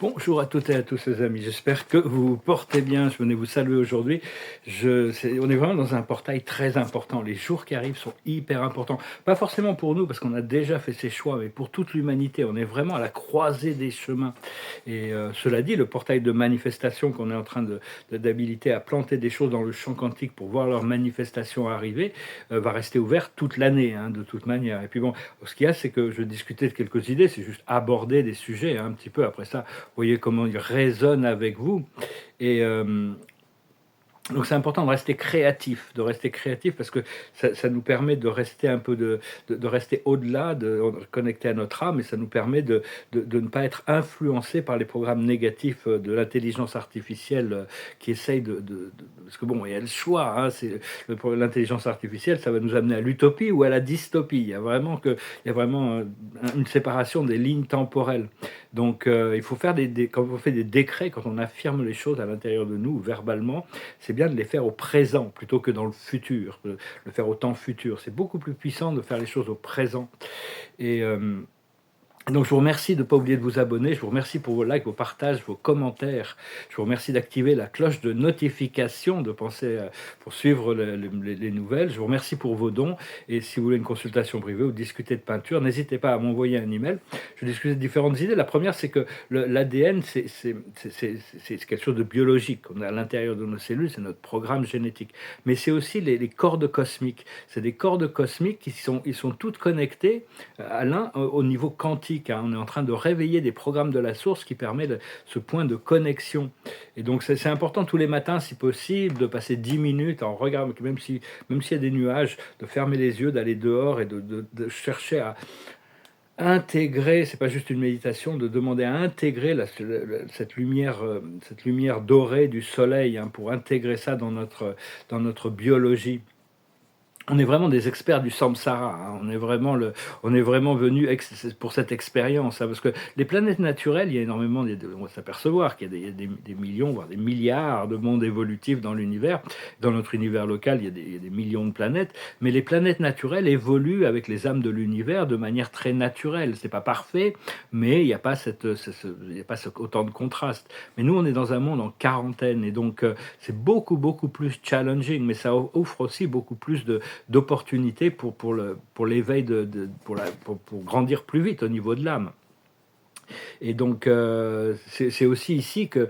Bonjour à toutes et à tous les amis, j'espère que vous vous portez bien, je venais vous saluer aujourd'hui. On est vraiment dans un portail très important, les jours qui arrivent sont hyper importants. Pas forcément pour nous parce qu'on a déjà fait ses choix, mais pour toute l'humanité, on est vraiment à la croisée des chemins. Et cela dit, le portail de manifestation qu'on est en train d'habiliter à planter des choses dans le champ quantique pour voir leur manifestation arriver, va rester ouvert toute l'année, hein, de toute manière. Et puis bon, ce qu'il y a, c'est que je discutais de quelques idées, c'est juste aborder des sujets, hein, un petit peu. Après ça, vous voyez comment il résonne avec vous. Et donc c'est important de rester créatif parce que ça nous permet de rester un peu de rester au-delà, de connecter à notre âme, et ça nous permet de ne pas être influencé par les programmes négatifs de l'intelligence artificielle qui essaye parce que bon, il y a le choix, hein, l'intelligence artificielle, ça va nous amener à l'utopie ou à la dystopie. Il y a vraiment une séparation des lignes temporelles. Donc il faut faire quand on fait des décrets, quand on affirme les choses à l'intérieur de nous verbalement, c'est bien de les faire au présent plutôt que dans le futur, de le faire au temps futur. C'est beaucoup plus puissant de faire les choses au présent. Et donc je vous remercie de ne pas oublier de vous abonner, je vous remercie pour vos likes, vos partages, vos commentaires, je vous remercie d'activer la cloche de notification, de penser pour suivre les nouvelles, je vous remercie pour vos dons, et si vous voulez une consultation privée ou discuter de peinture, n'hésitez pas à m'envoyer un email. Je vais discuter de différentes idées. La première, c'est que l'ADN, c'est quelque chose de biologique, on a à l'intérieur de nos cellules, c'est notre programme génétique, mais c'est aussi les cordes cosmiques, c'est des cordes cosmiques ils sont toutes connectées à l'un au niveau quantique. Hein. On est en train de réveiller des programmes de la source qui permet ce point de connexion. Et donc c'est important tous les matins, si possible, de passer 10 minutes en regardant, même s'il y a des nuages, de fermer les yeux, d'aller dehors et de chercher à intégrer, c'est pas juste une méditation, de demander à intégrer cette lumière dorée du soleil, hein, pour intégrer ça dans notre biologie. On est vraiment des experts du samsara, hein. On est vraiment venu pour cette expérience, hein, parce que les planètes naturelles, il y a énormément, on va s'apercevoir qu'il y a des millions, voire des milliards de mondes évolutifs dans l'univers. Dans notre univers local, il y a des millions de planètes, mais les planètes naturelles évoluent avec les âmes de l'univers de manière très naturelle. C'est pas parfait, mais il n'y a pas autant de contrastes. Mais nous, on est dans un monde en quarantaine, et donc c'est beaucoup plus challenging, mais ça offre aussi beaucoup plus d'opportunités pour l'éveil, pour grandir plus vite au niveau de l'âme. Et donc, c'est aussi ici que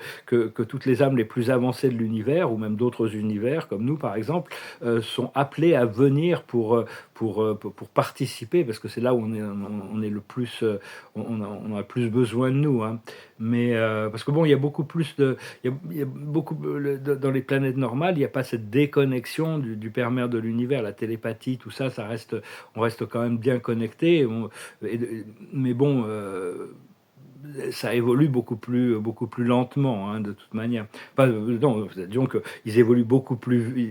toutes les âmes les plus avancées de l'univers, ou même d'autres univers, comme nous par exemple, sont appelées à venir pour participer, parce que c'est là où on est le plus, on a plus besoin de nous. Hein. Mais parce que bon, il y a beaucoup plus il y a beaucoup dans les planètes normales, il n'y a pas cette déconnexion du Père Mère de l'univers, la télépathie, tout ça, on reste quand même bien connecté. Mais bon. Ça évolue beaucoup plus lentement, hein, de toute manière. Pas, non, disons qu'ils évoluent beaucoup plus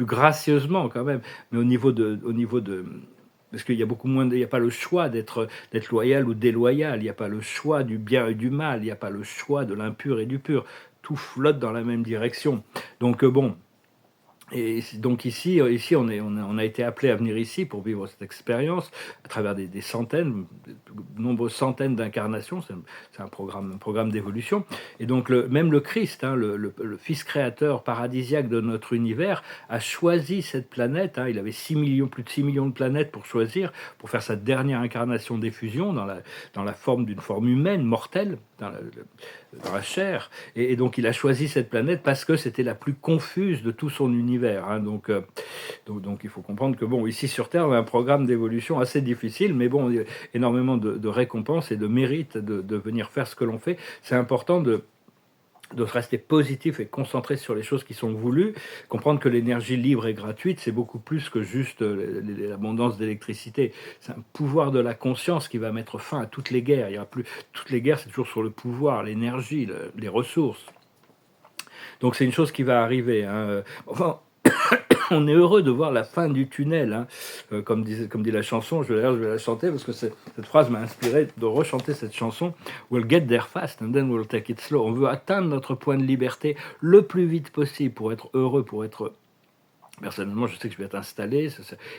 gracieusement quand même, mais au niveau de parce qu'il y a beaucoup moins, il n'y a pas le choix d'être loyal ou déloyal, il n'y a pas le choix du bien et du mal, il n'y a pas le choix de l'impur et du pur. Tout flotte dans la même direction. Donc bon. Et donc ici on a été appelé à venir ici pour vivre cette expérience à travers des centaines, de nombreuses centaines d'incarnations. C'est un programme d'évolution. Et donc même le Christ, hein, le Fils créateur paradisiaque de notre univers, a choisi cette planète. Hein. Il avait plus de 6 millions de planètes pour choisir, pour faire sa dernière incarnation d'effusion dans la forme d'une forme humaine, mortelle, dans la chair. Et donc il a choisi cette planète parce que c'était la plus confuse de tout son univers. Hein. Donc il faut comprendre que bon, ici sur Terre, on a un programme d'évolution assez difficile, mais bon, il y a énormément de récompenses et de mérites de venir faire ce que l'on fait. C'est important de rester positif et concentré sur les choses qui sont voulues, comprendre que l'énergie libre et gratuite, c'est beaucoup plus que juste l'abondance d'électricité. C'est un pouvoir de la conscience qui va mettre fin à toutes les guerres. Il y aura plus toutes les guerres, c'est toujours sur le pouvoir, l'énergie, les ressources. Donc c'est une chose qui va arriver. Hein. Enfin, on est heureux de voir la fin du tunnel, hein. Comme dit la chanson, je vais la chanter parce que cette phrase m'a inspiré de rechanter cette chanson. We'll get there fast and then we'll take it slow. On veut atteindre notre point de liberté le plus vite possible pour être heureux, pour être Personnellement, je sais que je vais être installé,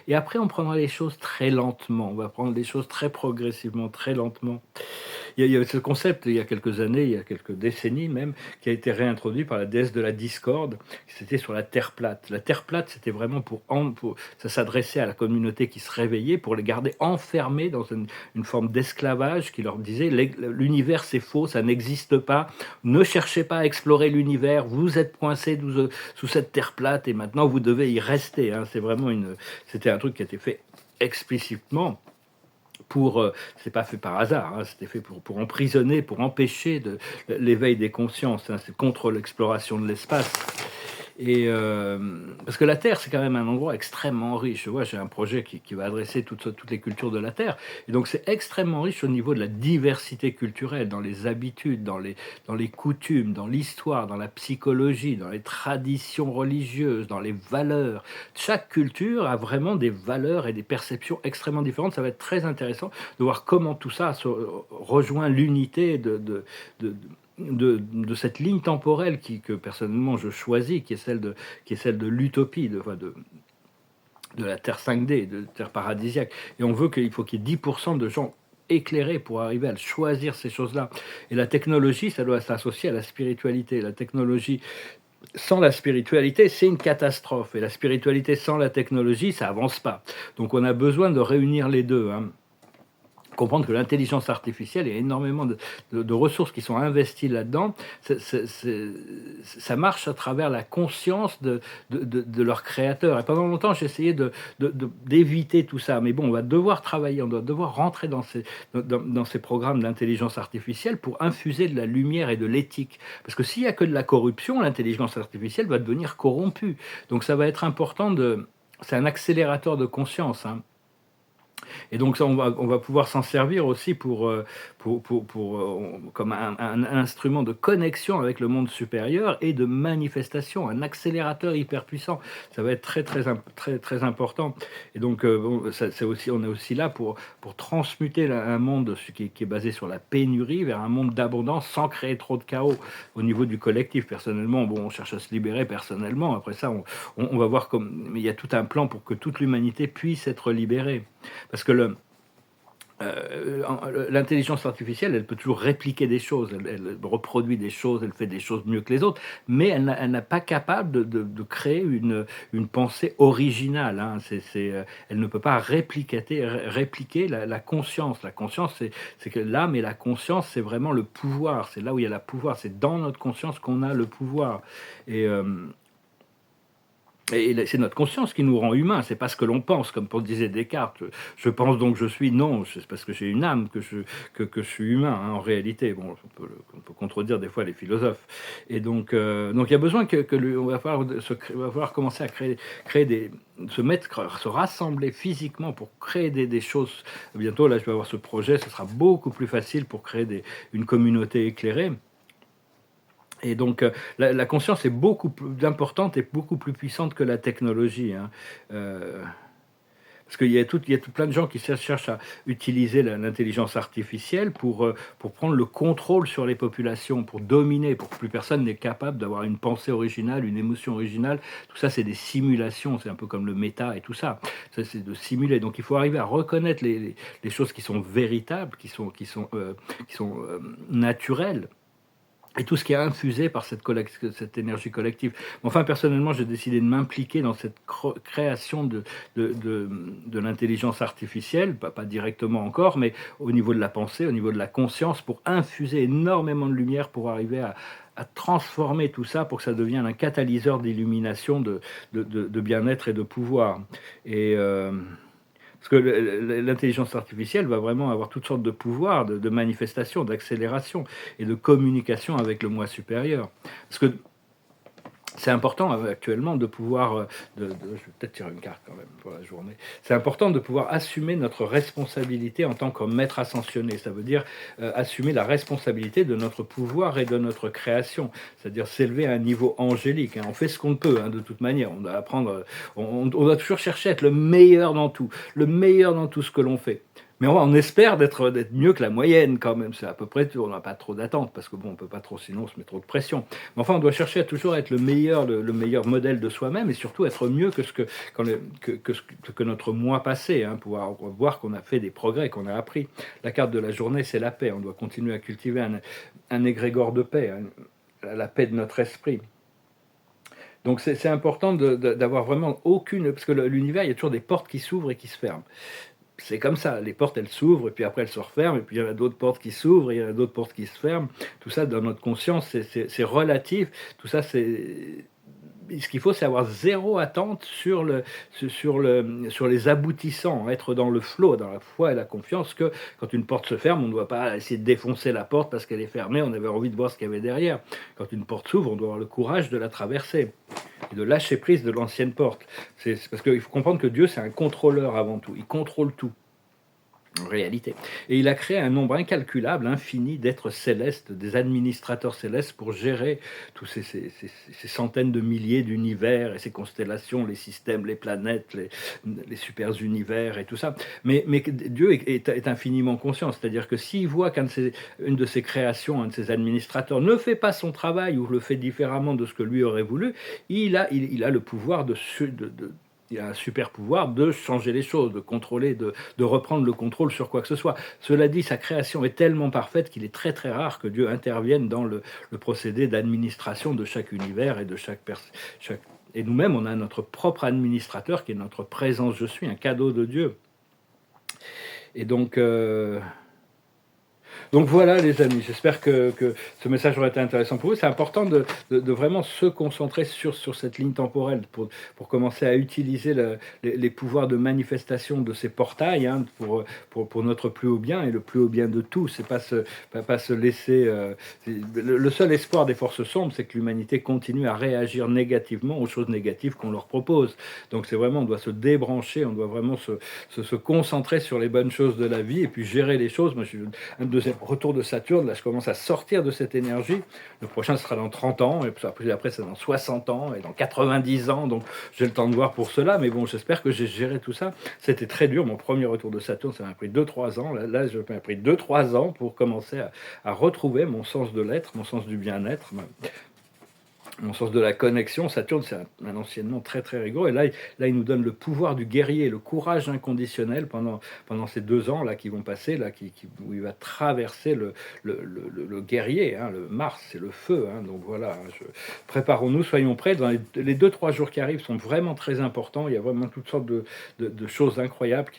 et après on prendra les choses très lentement. On va prendre les choses très progressivement, très lentement. Il y a ce concept, il y a quelques années, il y a quelques décennies même, qui a été réintroduit par la déesse de la discorde, c'était sur la terre plate. La terre plate, c'était vraiment ça s'adressait à la communauté qui se réveillait pour les garder enfermés dans une forme d'esclavage qui leur disait: l'univers c'est faux, ça n'existe pas, ne cherchez pas à explorer l'univers, vous êtes coincés sous cette terre plate et maintenant vous devez y rester, hein. C'était un truc qui a été fait explicitement pour, c'est pas fait par hasard, hein, c'était fait pour emprisonner, pour empêcher l'éveil des consciences, hein, c'est contre l'exploration de l'espace. Parce que la Terre, c'est quand même un endroit extrêmement riche. Tu vois, j'ai un projet qui va adresser toutes les cultures de la Terre. Et donc, c'est extrêmement riche au niveau de la diversité culturelle, dans les habitudes, dans les coutumes, dans l'histoire, dans la psychologie, dans les traditions religieuses, dans les valeurs. Chaque culture a vraiment des valeurs et des perceptions extrêmement différentes. Ça va être très intéressant de voir comment tout ça rejoint l'unité de cette ligne temporelle que personnellement je choisis, qui est celle de l'utopie, de la Terre 5D, de Terre paradisiaque. Et on veut qu'il faut qu'il y ait 10% de gens éclairés pour arriver à choisir ces choses-là. Et la technologie, ça doit s'associer à la spiritualité. La technologie sans la spiritualité, c'est une catastrophe. Et la spiritualité sans la technologie, ça avance pas. Donc on a besoin de réunir les deux, hein. Comprendre que l'intelligence artificielle, il y a énormément de ressources qui sont investies là-dedans. Ça marche à travers la conscience de leur créateur. Et pendant longtemps, j'ai essayé d'éviter tout ça. Mais bon, on va devoir travailler, on doit devoir rentrer dans ces programmes d'intelligence artificielle pour infuser de la lumière et de l'éthique. Parce que s'il n'y a que de la corruption, l'intelligence artificielle va devenir corrompue. Donc ça va être important c'est un accélérateur de conscience, hein. Et donc ça, on va pouvoir s'en servir aussi comme un instrument de connexion avec le monde supérieur et de manifestation, un accélérateur hyper puissant. Ça va être très très très très important. Et donc on est aussi là pour transmuter un monde qui est basé sur la pénurie vers un monde d'abondance sans créer trop de chaos au niveau du collectif. Personnellement, bon, on cherche à se libérer personnellement. Après ça, on va voir mais il y a tout un plan pour que toute l'humanité puisse être libérée. Parce que l'intelligence artificielle, elle peut toujours répliquer des choses, elle reproduit des choses, elle fait des choses mieux que les autres, mais elle n'est pas capable de créer une pensée originale, hein. Elle ne peut pas répliquer la conscience. La conscience, c'est que l'âme et la conscience, c'est vraiment le pouvoir. C'est là où il y a le pouvoir. C'est dans notre conscience qu'on a le pouvoir. Et c'est notre conscience qui nous rend humains, c'est pas ce que l'on pense, comme pour disait Descartes. Je pense donc je suis. Non, c'est parce que j'ai une âme que je suis humain, hein, en réalité. Bon, on peut contredire des fois les philosophes. Et donc il y a besoin on va falloir commencer à se rassembler physiquement pour créer des choses. Bientôt, là, je vais avoir ce projet, ce sera beaucoup plus facile pour créer une communauté éclairée. Et donc, la conscience est beaucoup plus importante et beaucoup plus puissante que la technologie, hein. Parce qu'il y a plein de gens qui cherchent à utiliser l'intelligence artificielle pour prendre le contrôle sur les populations, pour dominer, pour que plus personne n'est capable d'avoir une pensée originale, une émotion originale. Tout ça, c'est des simulations, c'est un peu comme le méta et tout ça. Ça, c'est de simuler. Donc, il faut arriver à reconnaître les choses qui sont véritables, qui sont naturelles. Et tout ce qui est infusé par cette énergie collective. Enfin, personnellement, j'ai décidé de m'impliquer dans cette création de l'intelligence artificielle, pas directement encore, mais au niveau de la pensée, au niveau de la conscience, pour infuser énormément de lumière, pour arriver à transformer tout ça, pour que ça devienne un catalyseur d'illumination, de bien-être et de pouvoir. Parce que l'intelligence artificielle va vraiment avoir toutes sortes de pouvoirs, de manifestations, d'accélération et de communication avec le moi supérieur. Parce que c'est important actuellement de pouvoir, je vais peut-être tirer une carte quand même pour la journée, c'est important de pouvoir assumer notre responsabilité en tant que maître ascensionné. Ça veut dire assumer la responsabilité de notre pouvoir et de notre création, c'est-à-dire s'élever à un niveau angélique, hein. On fait ce qu'on peut, hein, de toute manière, on doit apprendre, on doit toujours chercher à être le meilleur dans tout ce que l'on fait. Mais on espère d'être mieux que la moyenne quand même, c'est à peu près tout. On n'a pas trop d'attentes parce que bon, on peut pas trop, sinon on se met trop de pression. Mais enfin, on doit chercher à toujours être le meilleur modèle de soi-même et surtout être mieux que ce que, quand le- que notre mois passé, hein, pouvoir voir qu'on a fait des progrès, qu'on a appris. La carte de la journée, c'est la paix. On doit continuer à cultiver un égrégore de paix, hein, la paix de notre esprit. Donc c'est important d'avoir vraiment aucune... Parce que l'univers, il y a toujours des portes qui s'ouvrent et qui se ferment. C'est comme ça, les portes elles s'ouvrent et puis après elles se referment et puis il y en a d'autres portes qui s'ouvrent et il y en a d'autres portes qui se ferment. Tout ça dans notre conscience, c'est relatif. Tout ça, c'est ce qu'il faut, c'est avoir zéro attente sur les aboutissants, être dans le flow, dans la foi et la confiance que quand une porte se ferme, on ne doit pas essayer de défoncer la porte parce qu'elle est fermée, on avait envie de voir ce qu'il y avait derrière. Quand une porte s'ouvre, on doit avoir le courage de la traverser et de lâcher prise de l'ancienne porte. C'est parce qu'il faut comprendre que Dieu, c'est un contrôleur avant tout, il contrôle tout en réalité. Et il a créé un nombre incalculable, infini d'êtres célestes, des administrateurs célestes pour gérer tous ces centaines de milliers d'univers et ces constellations, les systèmes, les planètes, les super univers et tout ça. Mais Dieu est infiniment conscient, c'est-à-dire que s'il voit une de ses créations, un de ses administrateurs ne fait pas son travail ou le fait différemment de ce que lui aurait voulu, il a le pouvoir il a un super pouvoir de changer les choses, de contrôler, de reprendre le contrôle sur quoi que ce soit. Cela dit, sa création est tellement parfaite qu'il est très très rare que Dieu intervienne dans le procédé d'administration de chaque univers et de chaque... Et nous-mêmes, on a notre propre administrateur qui est notre présence je suis, un cadeau de Dieu. Et donc voilà les amis, j'espère que ce message aura été intéressant pour vous. C'est important de vraiment se concentrer sur cette ligne temporelle pour commencer à utiliser les pouvoirs de manifestation de ces portails, hein, pour notre plus haut bien et le plus haut bien de tous. C'est pas se laisser... le seul espoir des forces sombres, c'est que l'humanité continue à réagir négativement aux choses négatives qu'on leur propose. Donc c'est vraiment, on doit se débrancher, on doit vraiment se concentrer sur les bonnes choses de la vie et puis gérer les choses. Moi, je suis un deuxième retour de Saturne, là je commence à sortir de cette énergie. Le prochain sera dans 30 ans, et puis après c'est dans 60 ans, et dans 90 ans, donc j'ai le temps de voir pour cela, mais bon, j'espère que j'ai géré tout ça. C'était très dur, mon premier retour de Saturne, ça m'a pris 2-3 ans, là ça m'a pris 2-3 ans pour commencer à retrouver mon sens de l'être, mon sens du bien-être, mon sens de la connexion. Saturne, c'est un enseignement très très rigoureux. Et là, il nous donne le pouvoir du guerrier, le courage inconditionnel pendant ces 2 ans là qui vont passer, là, où il va traverser le guerrier. Hein, le Mars, c'est le feu. Hein, donc voilà, préparons-nous, soyons prêts. Dans les 2-3 jours qui arrivent sont vraiment très importants. Il y a vraiment toutes sortes de choses incroyables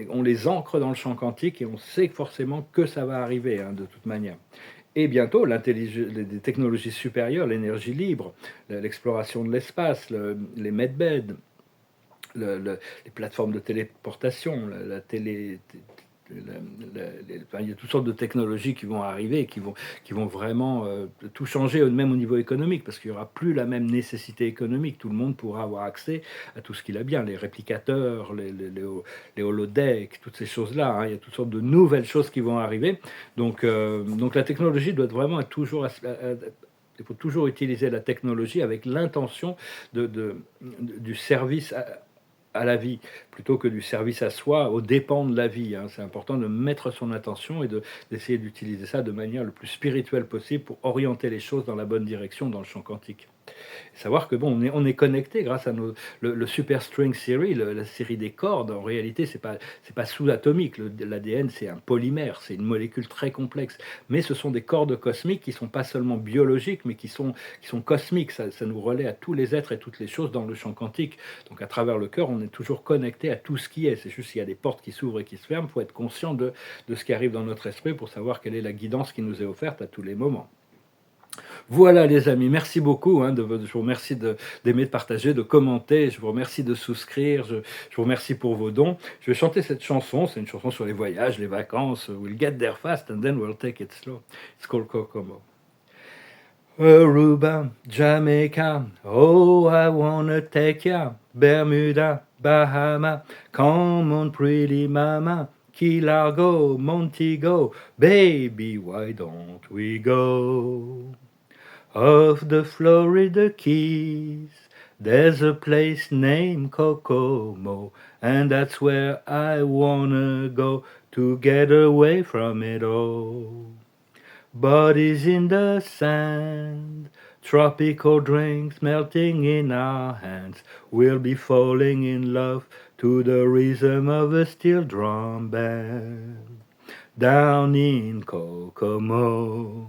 on les ancre dans le champ quantique et on sait forcément que ça va arriver, hein, de toute manière. Et bientôt, les technologies supérieures, l'énergie libre, l'exploration de l'espace, les medbeds, les plateformes de téléportation, la télé... enfin, il y a toutes sortes de technologies qui vont arriver, qui vont vraiment tout changer, même au niveau économique, parce qu'il n'y aura plus la même nécessité économique. Tout le monde pourra avoir accès à tout ce qu'il a bien, les réplicateurs, les holodecks, toutes ces choses-là. Hein. Il y a toutes sortes de nouvelles choses qui vont arriver. Donc la technologie doit vraiment être toujours... il faut toujours utiliser la technologie avec l'intention du service à la vie, plutôt que du service à soi, aux dépens de la vie. Hein. C'est important de mettre son attention et d'essayer d'utiliser ça de manière le plus spirituelle possible pour orienter les choses dans la bonne direction dans le champ quantique. Savoir que bon, on est connecté grâce à le Super String Theory, la série des cordes. En réalité, c'est pas sous-atomique. L'ADN, c'est un polymère, c'est une molécule très complexe. Mais ce sont des cordes cosmiques qui sont pas seulement biologiques, mais qui sont cosmiques. Ça nous relaie à tous les êtres et toutes les choses dans le champ quantique. Donc à travers le cœur, on est toujours connecté à tout ce qui est. C'est juste qu'il y a des portes qui s'ouvrent et qui se ferment. Il faut être conscient de ce qui arrive dans notre esprit pour savoir quelle est la guidance qui nous est offerte à tous les moments. Voilà les amis, merci beaucoup, hein, je vous remercie d'aimer, de partager, de commenter, je vous remercie de souscrire, je vous remercie pour vos dons. Je vais chanter cette chanson, c'est une chanson sur les voyages, les vacances. We'll get there fast and then we'll take it slow. It's called Kokomo. Aruba, Jamaica, oh I wanna take ya, Bermuda, Bahama, come on pretty mama, Key Largo, Montego, baby why don't we go? Of the Florida Keys, There's a place named Kokomo, and that's where I wanna go to get away from it all. Bodies in the sand, tropical drinks melting in our hands. We'll be falling in love to the rhythm of a steel drum band. Down in Kokomo,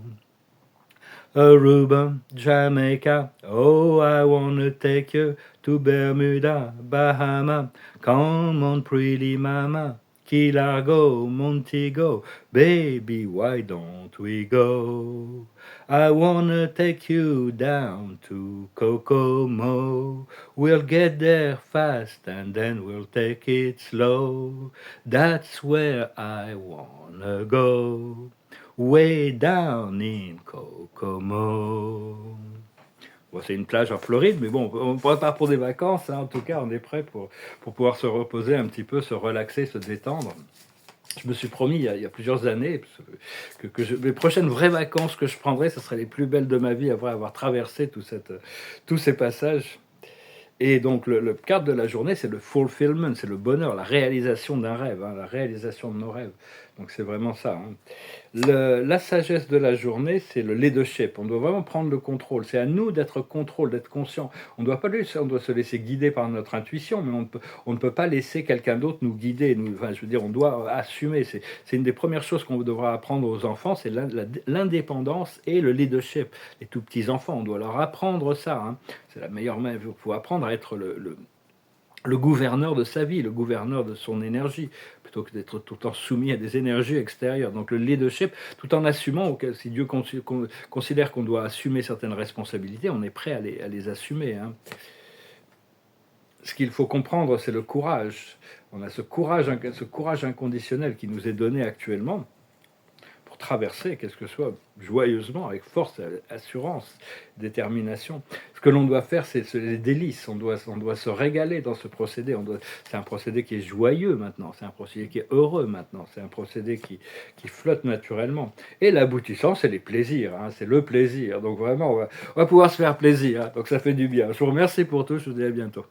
Aruba, Jamaica, oh, I wanna take you to Bermuda, Bahama. Come on, pretty mama, Key Largo, Montego, baby, why don't we go? I wanna take you down to Kokomo. We'll get there fast and then we'll take it slow. That's where I wanna go. Way down in Kokomo. Bon, c'est une plage en Floride, mais bon, on prépare pour des vacances, hein. En tout cas, on est prêt pour pouvoir se reposer un petit peu, se relaxer, se détendre. Je me suis promis il y a plusieurs années mes prochaines vraies vacances que je prendrai, ce seraient les plus belles de ma vie après avoir traversé tous ces passages. Et donc le cadre de la journée, c'est le fulfillment, c'est le bonheur, la réalisation d'un rêve, hein, la réalisation de nos rêves. Donc c'est vraiment ça, hein. La sagesse de la journée, c'est le leadership. On doit vraiment prendre le contrôle. C'est à nous d'être contrôle, d'être conscient. On doit se laisser guider par notre intuition, mais on ne peut pas laisser quelqu'un d'autre nous guider. Enfin, je veux dire, on doit assumer. C'est une des premières choses qu'on devra apprendre aux enfants, c'est l'indépendance et le leadership. Les tout petits enfants, on doit leur apprendre ça, hein. C'est la meilleure main. Il faut apprendre à être le gouverneur de sa vie, le gouverneur de son énergie, plutôt que d'être tout le temps soumis à des énergies extérieures. Donc le leadership, tout en assumant, si Dieu considère qu'on doit assumer certaines responsabilités, on est prêt à les assumer, hein. Ce qu'il faut comprendre, c'est le courage. On a ce courage inconditionnel qui nous est donné actuellement pour traverser, qu'est-ce que ce soit, joyeusement, avec force, assurance, détermination. Ce que l'on doit faire, c'est les délices. On doit se régaler dans ce procédé. C'est un procédé qui est joyeux maintenant. C'est un procédé qui est heureux maintenant. C'est un procédé qui flotte naturellement. Et l'aboutissant, c'est les plaisirs, hein, c'est le plaisir. Donc vraiment, on va pouvoir se faire plaisir, hein. Donc ça fait du bien. Je vous remercie pour tout. Je vous dis à bientôt.